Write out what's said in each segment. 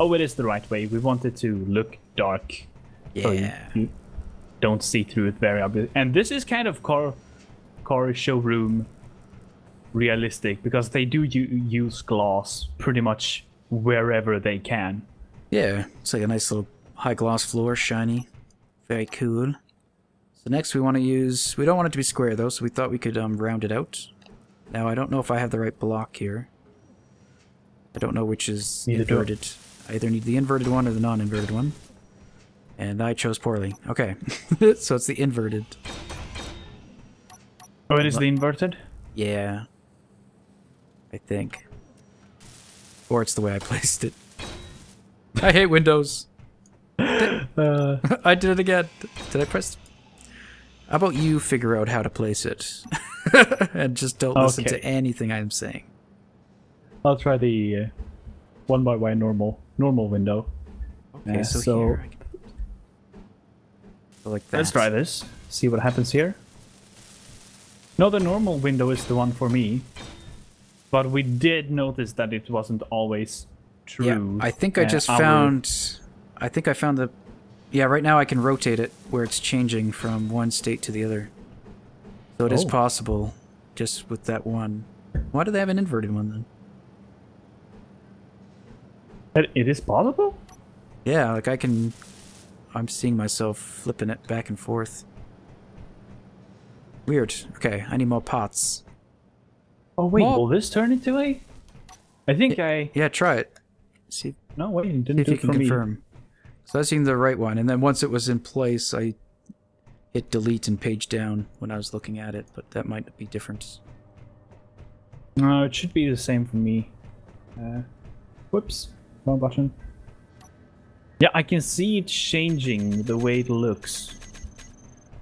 Oh, it is the right way. We want it to look dark. So Yeah. you don't see through it very obviously. And this is kind of car showroom realistic because they do use glass pretty much wherever they can. Yeah, it's like a nice little high gloss floor, shiny. Very cool. So next we want to use... We don't want it to be square though, so we thought we could round it out. Now I don't know if I have the right block here. I don't know which is inverted. I either need the inverted one or the non-inverted one. And I chose poorly. Okay, so it's the inverted. Oh, it is the inverted? Yeah. I think. Or it's the way I placed it. I hate Windows. I did it again. Did I press... How about you figure out how to place it? And just don't listen to anything I'm saying. I'll try the 1x1 normal window. Okay, so here... like that. Let's try this. See what happens here. No, the normal window is the one for me. But we did notice that it wasn't always true. Yeah, I think I just found... I think I found the... Yeah, right now I can rotate it where it's changing from one state to the other. So it is possible, just with that one. Why do they have an inverted one then? It is possible? Yeah, like I can... I'm seeing myself flipping it back and forth. Weird. Okay, I need more pots. Oh wait, will this turn into a... I think Yeah, try it. See. No, wait, it didn't do it for me. Confirm. So I seen the right one, and then once it was in place, I hit delete and page down when I was looking at it, but that might be different. No, it should be the same for me. Whoops, wrong button. Yeah, I can see it changing the way it looks.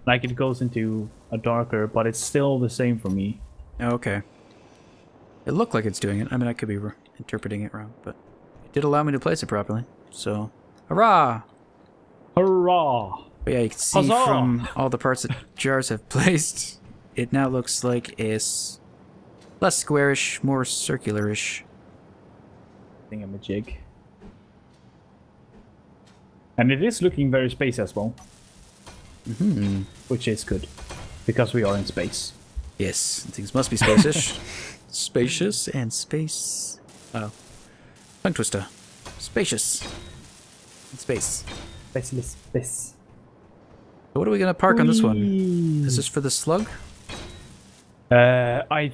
Like it goes into a darker, but it's still the same for me. Okay. It looked like it's doing it. I mean, I could be interpreting it wrong, but it did allow me to place it properly. So, hurrah! Hurrah! But yeah, you can see from all the parts that jars have placed, it now looks like it's less squarish, more circular-ish. Thingamajig. And it is looking very space as well. Mm-hmm. Which is good, because we are in space. Yes, things must be spacious. Spacious and space. Oh. Tongue twister. Spacious. And space. Space. So what are we going to park on this one? Is this for the slug? Yeah, I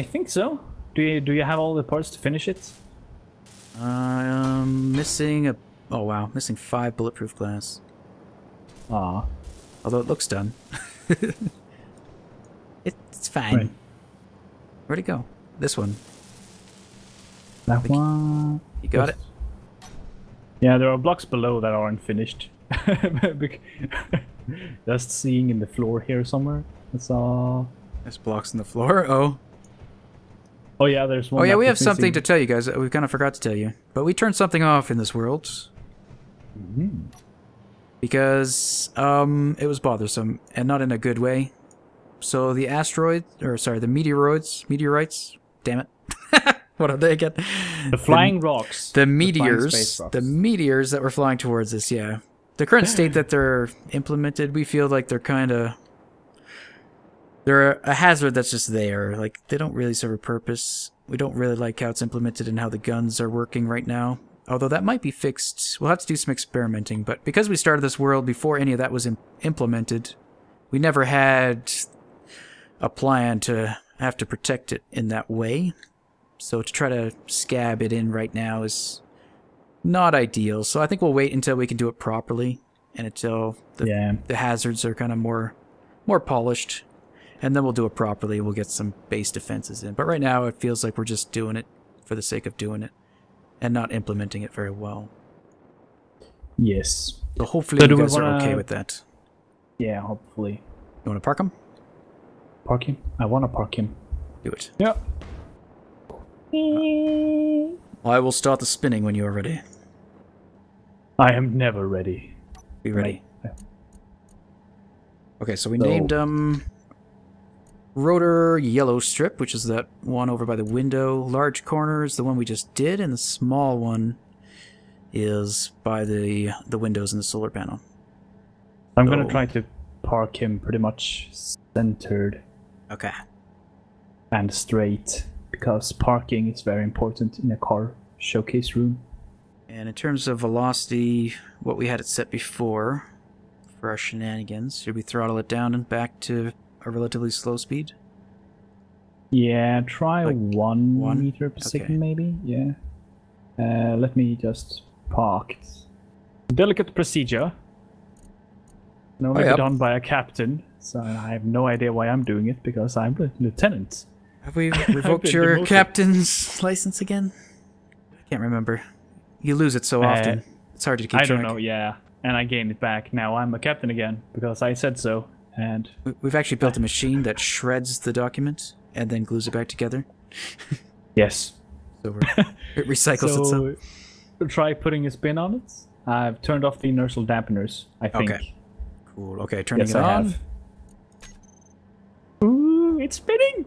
think so. Do you have all the parts to finish it? Missing a... Oh wow, missing 5 bulletproof glass. Ah. Although it looks done. It's fine. Right. Where'd it go? This one. That one. You got it? Yeah, there are blocks below that aren't finished. Just seeing in the floor here somewhere. That's all. There's blocks in the floor. Oh. Oh yeah, there's one. Oh yeah, we have something to tell you guys that we kind of forgot to tell you. But we turned something off in this world. Mm-hmm. Because it was bothersome, and not in a good way. So the asteroid, or sorry, the meteorites, damn it. What are they again? The flying rocks. The meteors that were flying towards us, yeah. The current state that they're implemented, we feel like they're kind of... They're a hazard that's just there. Like, they don't really serve a purpose. We don't really like how it's implemented and how the guns are working right now. Although that might be fixed. We'll have to do some experimenting. But because we started this world before any of that was implemented, we never had a plan to have to protect it in that way. So to try to scab it in right now is not ideal. So I think we'll wait until we can do it properly and until the hazards are kind of more polished. And then we'll do it properly. We'll get some base defenses in. But right now it feels like we're just doing it for the sake of doing it and not implementing it very well. Yes. So hopefully you guys are okay with that. Yeah, hopefully. You want to park him? Park him? I want to park him. Do it. Yeah. I will start the spinning when you are ready. I am never ready. Be ready. Okay, so we named rotor yellow strip, which is that one over by the window. Large corner is the one we just did, and the small one is by the windows in the solar panel. I'm going to try to park him pretty much centered. Okay. And straight, because parking is very important in a car showcase room. And in terms of velocity, what we had it set before for our shenanigans, should we throttle it down and back to a relatively slow speed? Yeah, try like 1 meter per second maybe. Yeah. Let me just park. Delicate procedure. Normally done by a captain, so I have no idea why I'm doing it, because I'm the lieutenant. Have we revoked your captain's license again? I can't remember. You lose it so often. It's hard to keep track. I don't know, yeah. And I gained it back. Now I'm a captain again, because I said so. And we've actually built a machine that shreds the document and then glues it back together. Yes. So it recycles itself. Try putting a spin on it. I've turned off the inertial dampeners, I think. Okay. Cool. Okay, turning it I on. have. Ooh, it's spinning!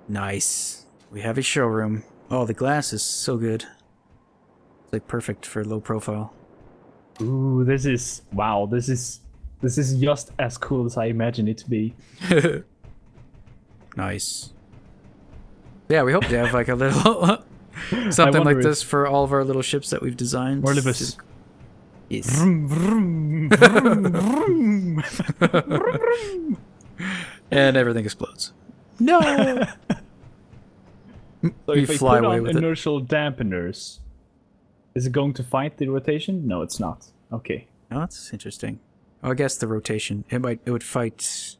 Nice. We have a showroom. Oh, the glass is so good. It's like perfect for low profile. Ooh, this is... Wow, this is just as cool as I imagined it to be. Nice. Yeah, we hope to have like a little... something like this for all of our little ships that we've designed. Orbis. Yes. Vroom, vroom, vroom, vroom. Vroom. And everything explodes. No! So you if fly I put away on with inertial dampeners, is it going to fight the rotation? No, it's not. Okay. Oh, that's interesting. Oh, I guess the rotation. It would fight...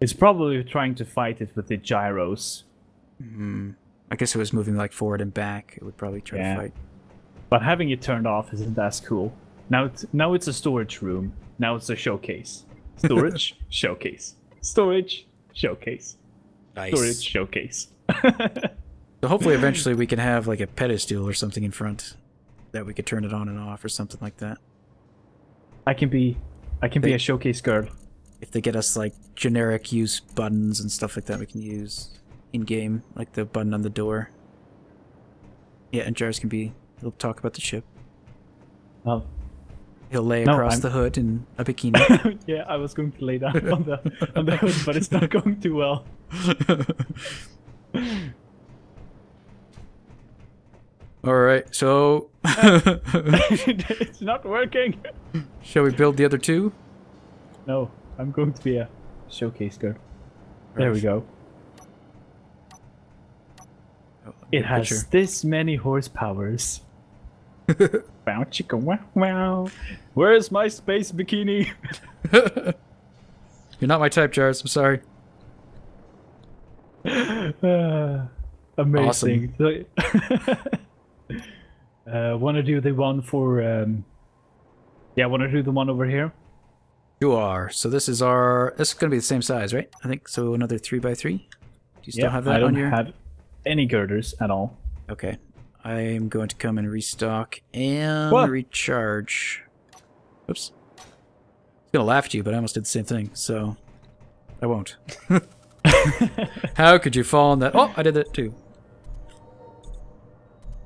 It's probably trying to fight it with the gyros. I guess it was moving like forward and back. It would probably try to fight. But having it turned off isn't as cool. Now it's a storage room. Now it's a showcase. Storage, showcase. Storage, showcase. Nice. Storage, showcase. So hopefully eventually we can have like a pedestal or something in front that we could turn it on and off or something like that. I can be a showcase girl. If they get us like generic use buttons and stuff like that we can use in game, like the button on the door. Yeah, and Jars can be, he'll talk about the ship. Well, he'll lay across the hood in a bikini. Yeah, I was going to lay down on the hood, but it's not going too well. Alright, so... It's not working! Shall we build the other two? No, I'm going to be a showcase girl. There we go. Oh, it has this many horsepowers. Wow, chicka, wow, wow. Where's my space bikini? You're not my type, Jars. I'm sorry. Amazing. Want to do the one for... Yeah, want to do the one over here? You are. So this is our... This is going to be the same size, right? I think so. Another 3x3. Do you still have that on your... I don't have any girders at all. Okay. I'm going to come and restock and recharge. Oops. I was going to laugh at you, but I almost did the same thing, so I won't. How could you fall on that? Oh, I did that too.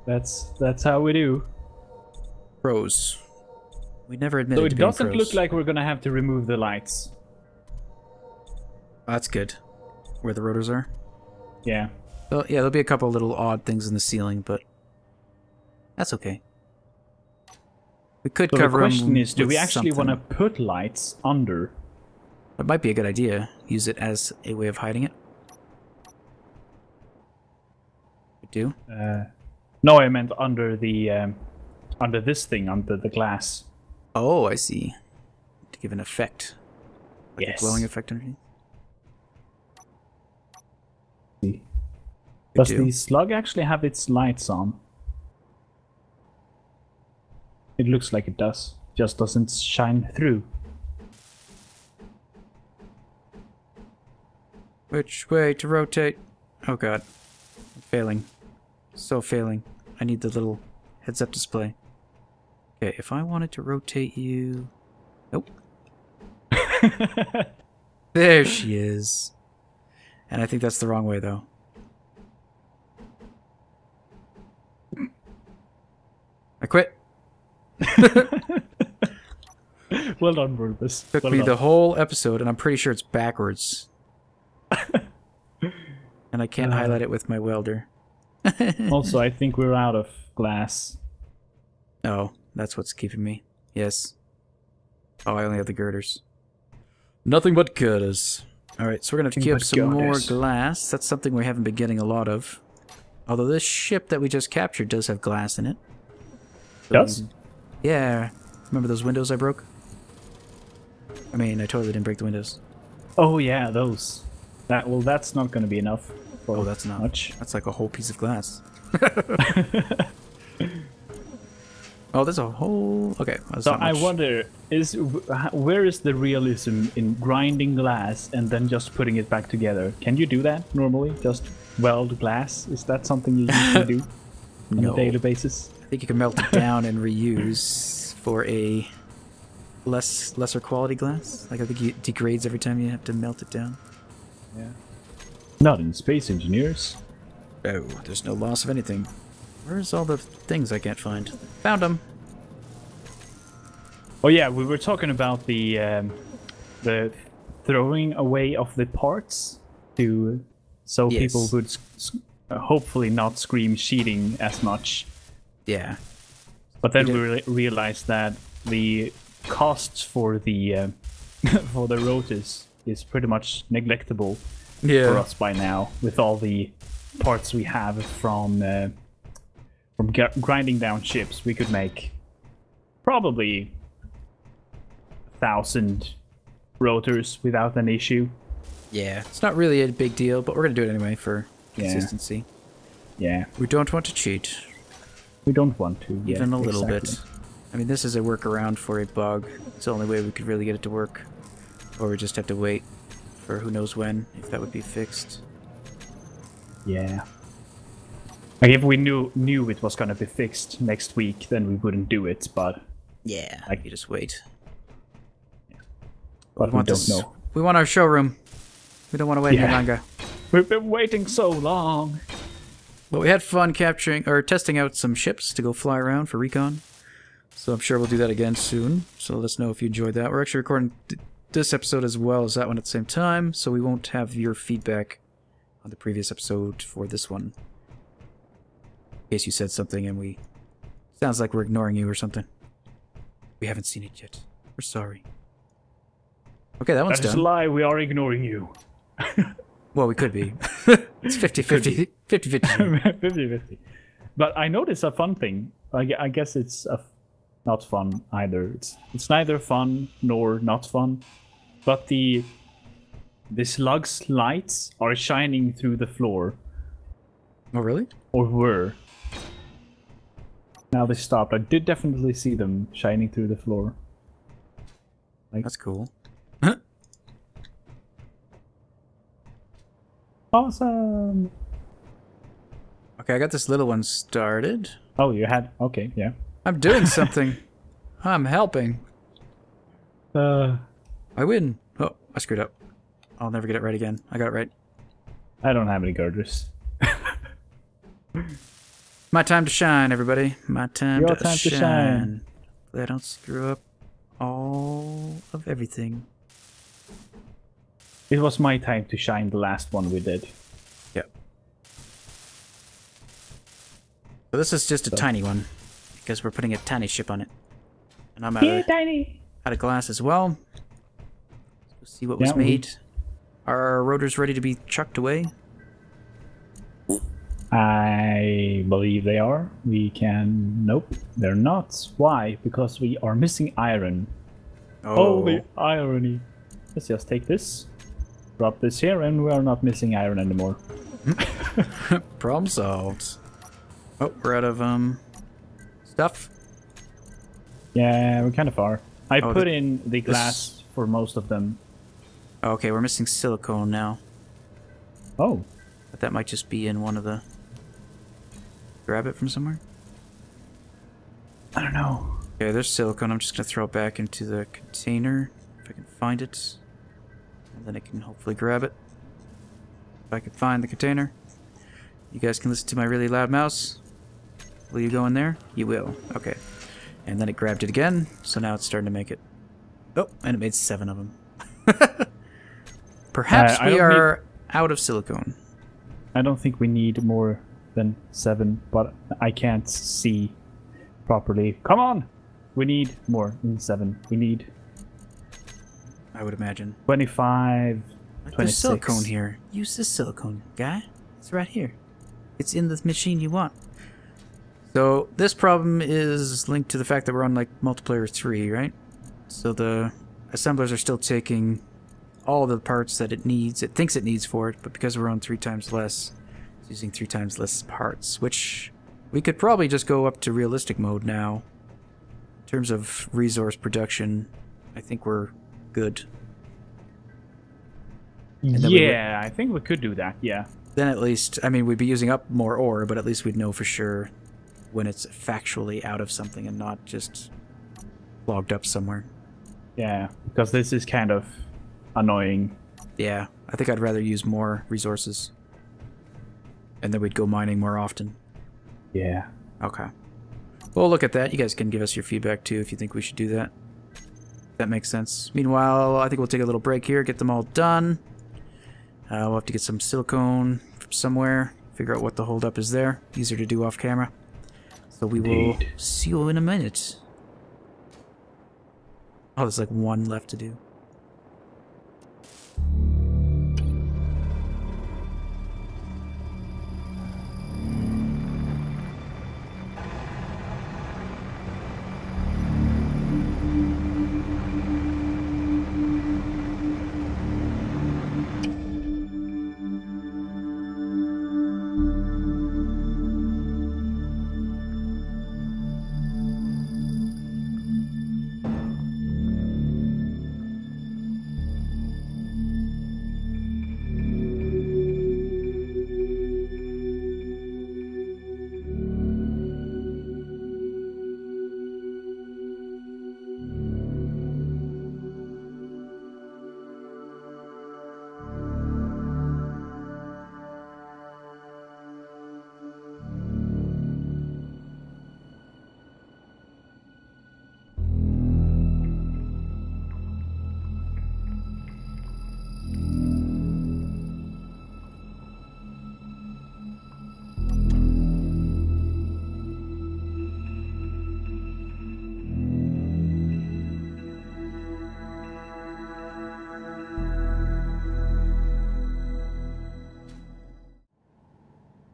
That's how we do. Pros. We never admitted so to being it doesn't pros. look like we're gonna have to remove the lights. Oh, that's good. Where the rotors are? Yeah. Well, yeah, there'll be a couple little odd things in the ceiling, but that's okay. We could cover them. The question is, do we actually want to put lights under? That might be a good idea. Use it as a way of hiding it. We do? No, I meant under the under this thing, under the glass. Oh, I see. To give an effect. Like yes. A glowing effect underneath. Does the slug actually have its lights on? It looks like it does. Just doesn't shine through. Which way to rotate? Oh god. I'm failing. So failing. I need the little heads-up display. Okay, if I wanted to rotate you... Nope. There she is. And I think that's the wrong way, though. I quit. Well done, Rubus. Took me the whole episode, and I'm pretty sure it's backwards. And I can't highlight it with my welder. Also, I think we're out of glass. Oh, that's what's keeping me. Yes. Oh, I only have the girders. Nothing but girders. Alright, so we're going to queue up some more glass. That's something we haven't been getting a lot of. Although this ship that we just captured does have glass in it. Does? Yeah. Remember those windows I broke? I mean, I totally didn't break the windows. Oh yeah, those. Well, that's not going to be enough. Oh, that's not much. That's like a whole piece of glass. Oh, there's a whole... Okay. So I wonder, where is the realism in grinding glass and then just putting it back together? Can you do that normally? Just weld glass? Is that something you usually do on a daily basis? I think you can melt it down and reuse for a lesser quality glass. Like I think it degrades every time you have to melt it down. Yeah. Not in Space Engineers. Oh, there's no loss of anything. Where's all the things I can't find? Found them. Oh yeah, we were talking about the throwing away of the parts so people would hopefully not scream cheating as much. Yeah. But then we realized that the costs for the for the rotors is pretty much neglectable for us by now, with all the parts we have from grinding down ships. We could make probably 1,000 rotors without an issue. Yeah, it's not really a big deal, but we're gonna do it anyway for consistency. Yeah. We don't want to cheat. We don't want to. Even a little bit. I mean, this is a workaround for a bug. It's the only way we could really get it to work. Or we just have to wait for who knows when, if that would be fixed. Yeah. Like if we knew it was gonna be fixed next week, then we wouldn't do it, but... Yeah, like you just wait. Yeah. But we don't know. We want our showroom. We don't want to wait any longer. We've been waiting so long. Well, we had fun testing out some ships to go fly around for recon. So I'm sure we'll do that again soon. So let us know if you enjoyed that. We're actually recording this episode as well as that one at the same time, so we won't have your feedback on the previous episode for this one. In case you said something and we... Sounds like we're ignoring you or something. We haven't seen it yet. We're sorry. Okay, that one's done. That is a lie, we are ignoring you. Well, we could be. It's 50-50. 50-50. 50-50. But I noticed a fun thing. I guess it's not fun either. It's neither fun nor not fun. But the slug's lights are shining through the floor. Oh, really? Or were. Now they stopped. I did definitely see them shining through the floor. That's cool. Awesome. Okay, I got this little one started. Oh, you had... Okay, yeah. I'm doing something. I'm helping. I win. Oh, I screwed up. I'll never get it right again. I got it right. I don't have any girders. My time to shine, everybody. My time Your to time shine. to shine. I don't screw up all of everything. It was my time to shine, the last one we did. Yep. So this is just a tiny one, because we're putting a tiny ship on it. And I'm out of glass as well. Let's see what was made. Are our rotors ready to be chucked away? I believe they are. We can... Nope, they're not. Why? Because we are missing iron. Oh, the irony. Let's just take this. Drop this here, and we are not missing iron anymore. Problem solved. Oh, we're out of stuff. Yeah, we're kind of far. I put in the glass for most of them. Okay, we're missing silicone now. Oh. But that might just be in one of the... Grab it from somewhere? I don't know. Okay, there's silicone. I'm just going to throw it back into the container, if I can find it. And then I can hopefully grab it. If I could find the container. You guys can listen to my really loud mouse. Will you go in there? You will. Okay. And then it grabbed it again, so now it's starting to make it. Oh, and it made 7 of them. Perhaps we are out of silicone. I don't think we need more than 7, but I can't see properly. Come on! We need more than 7. We need... I would imagine. 25, 26. There's silicone here. Use this silicone, guy. It's right here. It's in the machine you want. So this problem is linked to the fact that we're on like multiplayer 3, right? So the assemblers are still taking all the parts that it thinks it needs for it, but because we're on 3 times less, it's using 3 times less parts, which we could probably just go up to realistic mode now. In terms of resource production, I think we're good. Yeah, I think we could do that, yeah. Then at least, I mean, we'd be using up more ore, but at least we'd know for sure when it's factually out of something and not just logged up somewhere. Yeah, because this is kind of annoying. Yeah, I think I'd rather use more resources. And then we'd go mining more often. Yeah. Okay. Well, look at that. You guys can give us your feedback too if you think we should do that. That makes sense. Meanwhile, I think we'll take a little break here, get them all done. We'll have to get some silicone from somewhere, figure out what the holdup is there. Easier to do off camera. So we will see you in a minute. Oh, there's like 1 left to do.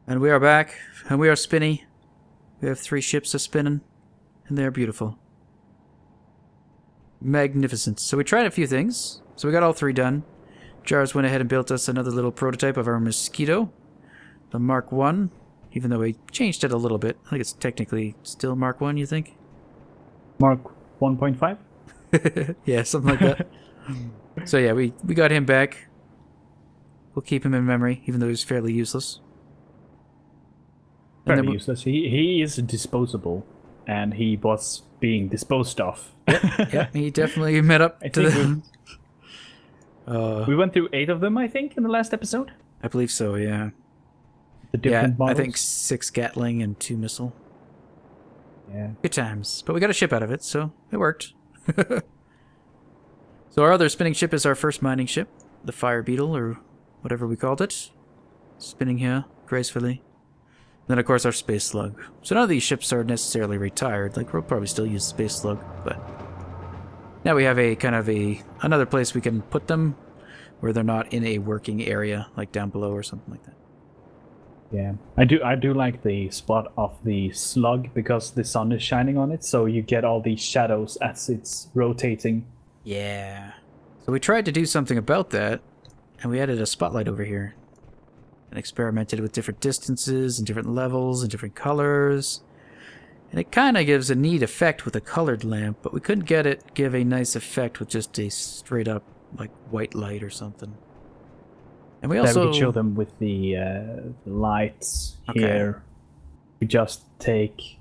And we are back, and we are spinny. We have 3 ships a-spinning, and they are beautiful. Magnificent. So we tried a few things. So we got all 3 done. Jars went ahead and built us another little prototype of our Mosquito, the Mark 1, even though we changed it a little bit. I think it's technically still Mark 1, you think? Mark 1.5? Yeah, something like that. So yeah, we got him back. We'll keep him in memory, even though he's fairly useless. Fairly useless. He is disposable, and he was being disposed of. Yeah, he definitely met up to them. We went through 8 of them, I think, in the last episode. I believe so, yeah. The different models. I think 6 Gatling and 2 missile. Yeah. Good times. But we got a ship out of it, so it worked. So our other spinning ship is our first mining ship, the Fire Beetle, or whatever we called it. Spinning here, gracefully. Then, of course, our Space Slug. So none of these ships are necessarily retired. Like, we'll probably still use Space Slug, but... Now we have a kind of another place we can put them where they're not in a working area, like down below or something like that. Yeah, I do like the spot of the slug because the sun is shining on it, so you get all these shadows as it's rotating. Yeah. So we tried to do something about that, and we added a spotlight over here. And experimented with different distances and different levels and different colors. And it kind of gives a neat effect with a colored lamp, but we couldn't get it give a nice effect with just a straight up like white light or something. And we also we could show them with the lights here. We just take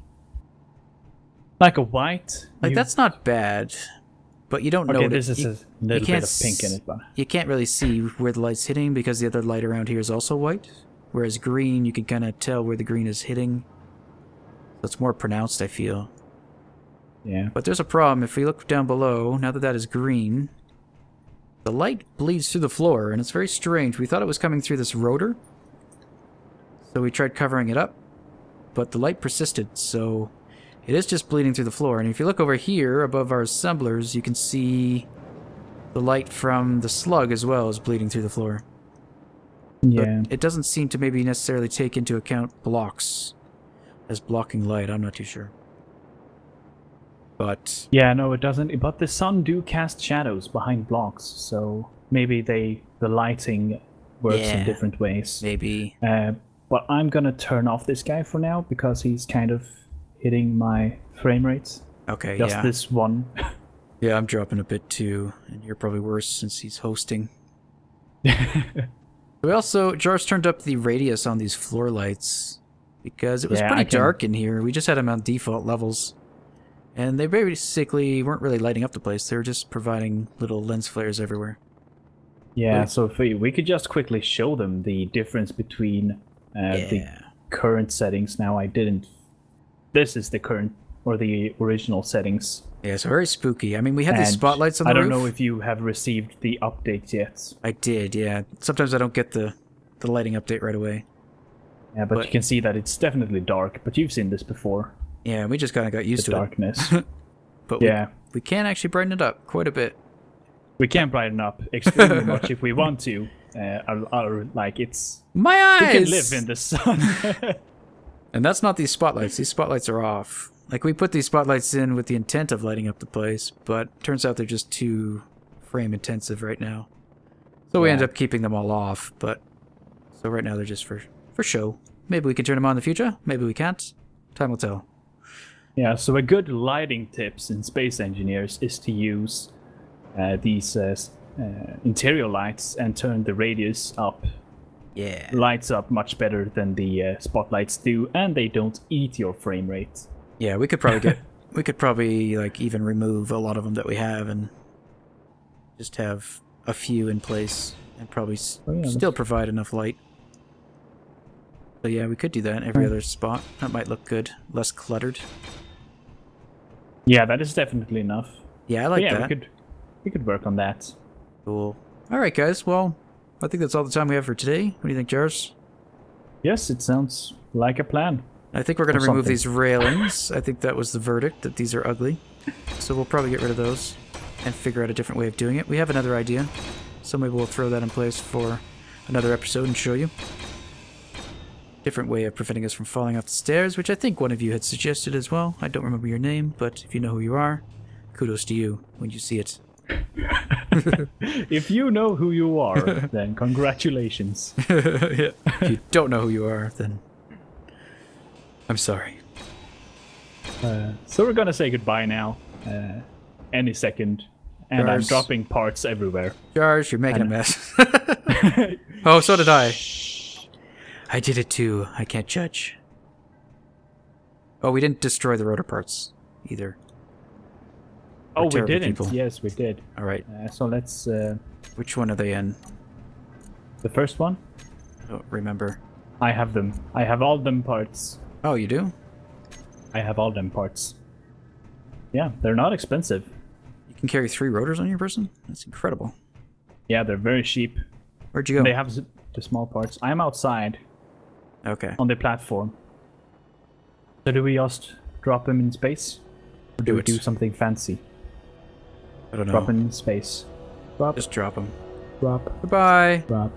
like a white. Like that's not bad, but you don't Okay, know. this is a little bit of pink in it, but you can't really see where the light's hitting because the other light around here is also white. Whereas green, you can kind of tell where the green is hitting. So it's more pronounced, I feel. yeah. But there's a problem. If we look down below, now that that is green, the light bleeds through the floor, and it's very strange. We thought it was coming through this rotor, so we tried covering it up, but the light persisted, so it is just bleeding through the floor. And if you look over here above our assemblers, you can see the light from the slug as well is bleeding through the floor. Yeah. But it doesn't seem to maybe necessarily take into account blocks as blocking light. I'm not too sure. But Yeah, no, it doesn't. But the sun do cast shadows behind blocks, so maybe the lighting works in different ways. maybe. But I'm gonna turn off this guy for now because he's kind of hitting my frame rates. Okay, Just yeah. this one. Yeah, I'm dropping a bit too, and you're probably worse since he's hosting. We also, Jars turned up the radius on these floor lights because it was pretty dark in here. We just had them on default levels. And they basically weren't really lighting up the place. They were just providing little lens flares everywhere. Yeah, so if we could just quickly show them the difference between the current settings. Now I didn't... This is the current, or the original settings. Yeah, so very spooky. I mean, we had these spotlights on the roof. I don't know if you have received the update yet. I did, yeah. Sometimes I don't get the lighting update right away. Yeah, but you can see that it's definitely dark, but you've seen this before. Yeah, we just kind of got used to darkness. But yeah, we can actually brighten it up quite a bit. We can brighten up extremely much if we want to. Like it's... My eyes! We can live in the sun. And that's not these spotlights. These spotlights are off. Like, we put these spotlights in with the intent of lighting up the place, but turns out they're just too frame intensive right now. So we end up keeping them all off, but... So right now they're just for show. Maybe we can turn them on in the future. Maybe we can't. Time will tell. Yeah, so a good lighting tips in Space Engineers is to use these interior lights and turn the radius up. Yeah. Lights up much better than the spotlights do, and they don't eat your frame rate. Yeah, we could probably get... we could probably, like, even remove a lot of them that we have and just have a few in place and probably still provide enough light. So yeah, we could do that in every other spot. That might look good. Less cluttered. Yeah, that is definitely enough. Yeah, I like that. We could work on that. Cool. Alright guys, well, I think that's all the time we have for today. What do you think, Jars? Yes, it sounds like a plan. I think we're going to remove these railings. I think that was the verdict, that these are ugly. So we'll probably get rid of those and figure out a different way of doing it. We have another idea, so maybe we'll throw that in place for another episode and show you. Different way of preventing us from falling off the stairs, which I think one of you had suggested as well. I don't remember your name, but if you know who you are, kudos to you when you see it. If you know who you are, then congratulations. Yeah. If you don't know who you are, then I'm sorry. So we're gonna say goodbye now. Any second. And Jars. I'm dropping parts everywhere. Jars, you're making a mess. Oh, so did I. I did it too. I can't judge. Oh, we didn't destroy the rotor parts either. Oh, we didn't. People. Yes, we did. All right. So let's... Which one are they in? The first one? I don't remember. I have them. I have all them parts. Oh, you do? I have all them parts. Yeah, they're not expensive. You can carry 3 rotors on your person? That's incredible. Yeah, they're very cheap. Where'd you go? They have the small parts. I'm outside. Okay. On the platform. So do we just drop them in space? Or do we do something fancy? I don't know. Drop them in space. Drop. Just drop them. Drop. Goodbye. Drop.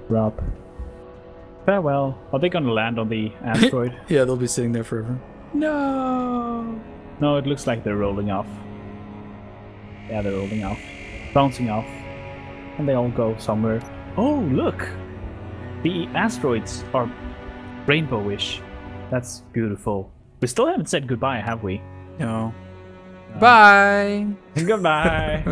Drop. Farewell. Are they gonna land on the asteroid? Yeah, they'll be sitting there forever. No. No, it looks like they're rolling off. Yeah, they're rolling off. Bouncing off. And they all go somewhere. Oh, look! The asteroids are rainbowish. That's beautiful. We still haven't said goodbye, have we? No. Bye. Goodbye.